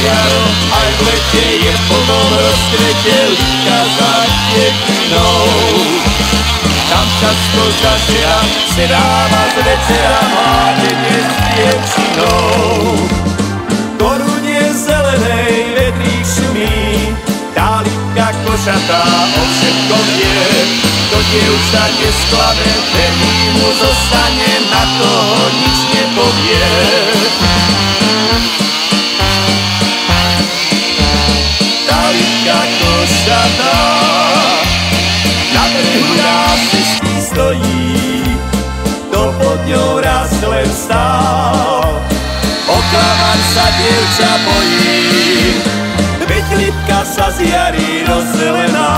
jaro, aj v lete je v plnom rozkvete líka za devinou. Tam často zažia sedáva z večera mládenie s dievčinou. Korunie zelenej vetrík šumí, tá lípka košatá o všetkom vie. To dievča nesklame, verný mu zostane, na toho nič nepovie. Tá lípka košatá na brehu nás cestí stojí, to pod ňou raz len stál. Oklamať sa dievča bojí, veď lípka sa z jary rozzelená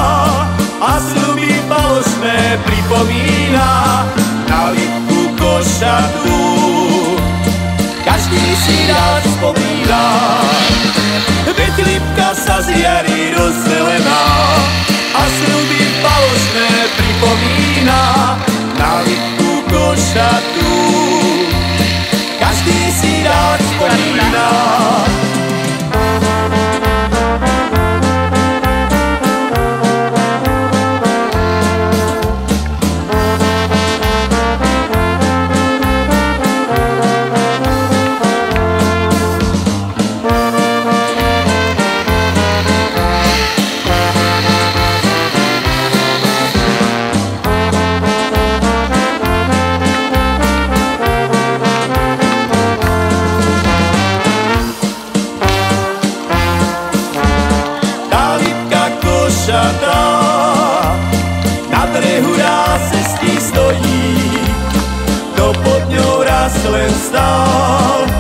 a sľuby falošné pripomína. Na lípku košatú každý si rád spomína, veď lípka sa z jary rozzelená a sľuby falošné pripomína. Na lípku košatú každý si rád spomína. Na brehu raz cestí stojí, to pod ňou raz len stál.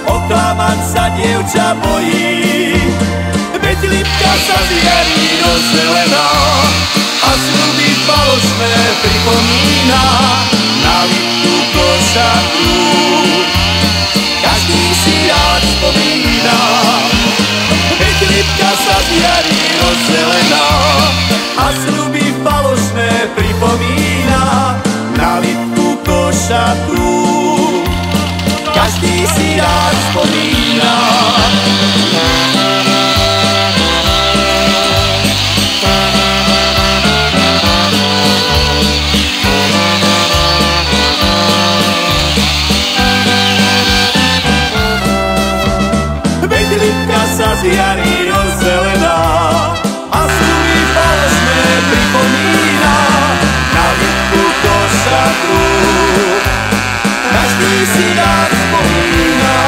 Oklamať sa dievča bojí, veď lípka sa z jary rozzelená a sľuby falošné pripomína. Na lípku košatú každý si rád spomína, veď lípka sa z jary rozzelená a sľuby falošné pripomína. Na lípku košatú každý si rád spomína. Veď lípka sa z jary rozzelená a sľuby falošné pripomína. Na lípku košatú každý si rád spomína.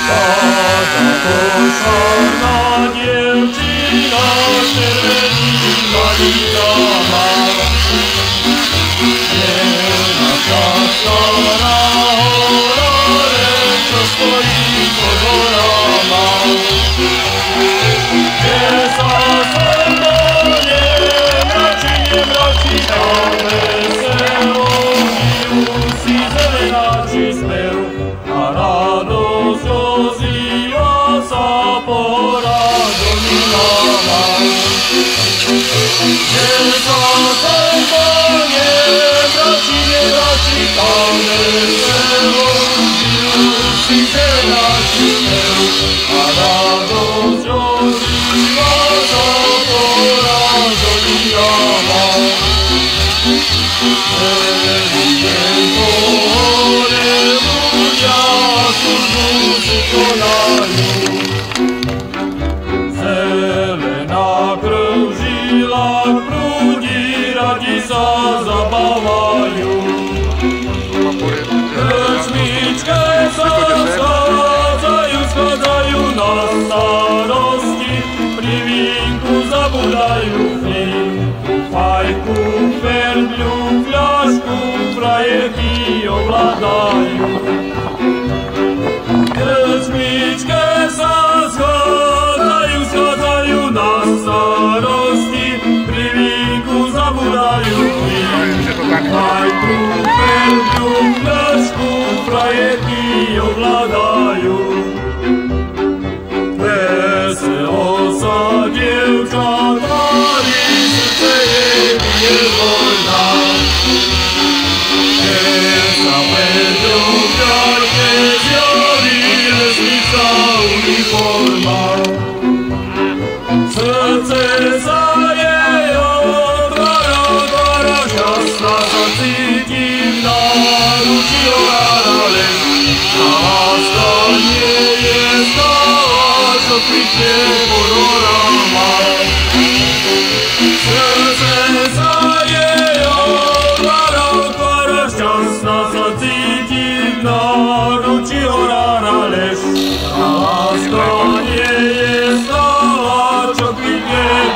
Táta košarná dievčina červenýma líkama, nenaša stará hora, len čo stojí pod horama. Kde sa slnko nemračí, nemračí, tam veselo žijú si zelenáči spev a radosť ozýva sa po radonilama. Kde sa slnko nemračí, nemračí, tam veselo žijú si zelenáči spev a radosť ozýva sa po radonilama. Zelená krv v žilách prúdi, radi sa zabávajú. Krčmičke sa skladzajú na starosti, pri vínku zabudajú flinku, fajku, ferdľu, fľašku, frajerky ovládajú. Krčmičke sa skladzajú na starosti, pri vínku zabudajú flinku, fajku, ferdľu, fľašku, frajerky ovládajú. Veselo sa dievča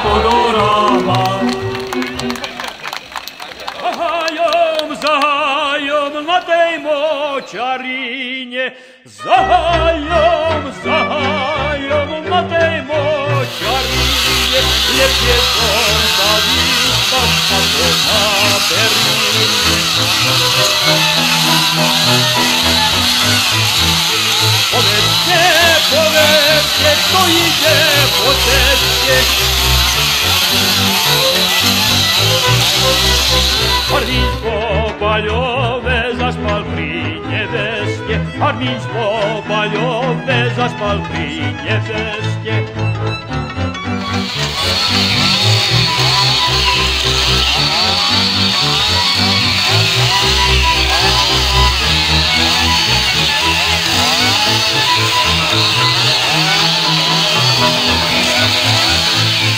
po gorama. Zahajom na tej močarine, zahajom na tej močarine, lepšie som sa vyspať ako na Berlíne. Povedzte, kto ide po ceste. Armínsko baľové zaspal pri neveste, Armínsko baľové zaspal pri neveste.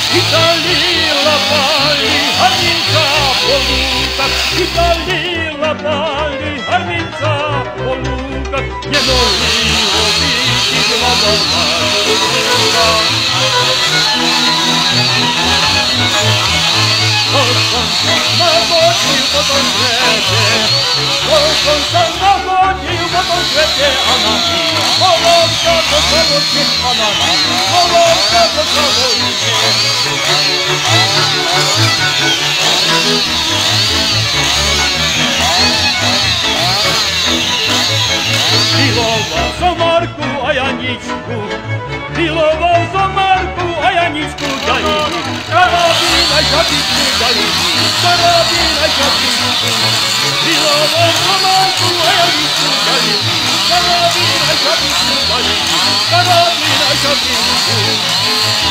Италила пали, Арминка по луках, Италила пали, Арминка по луках, не могли увидеть ладома друга. Наводил по том свете, наводил по том свете, она молодка по колодке, она молодка по колодке. Miloval som Marku a Janičku, miloval som Marku a Janičku, dali mi karabín a žabičku, dali mi karabín a žabičku. Miloval som Marku a Janičku, dali mi karabín a žabičku, dali mi karabín a žabičku.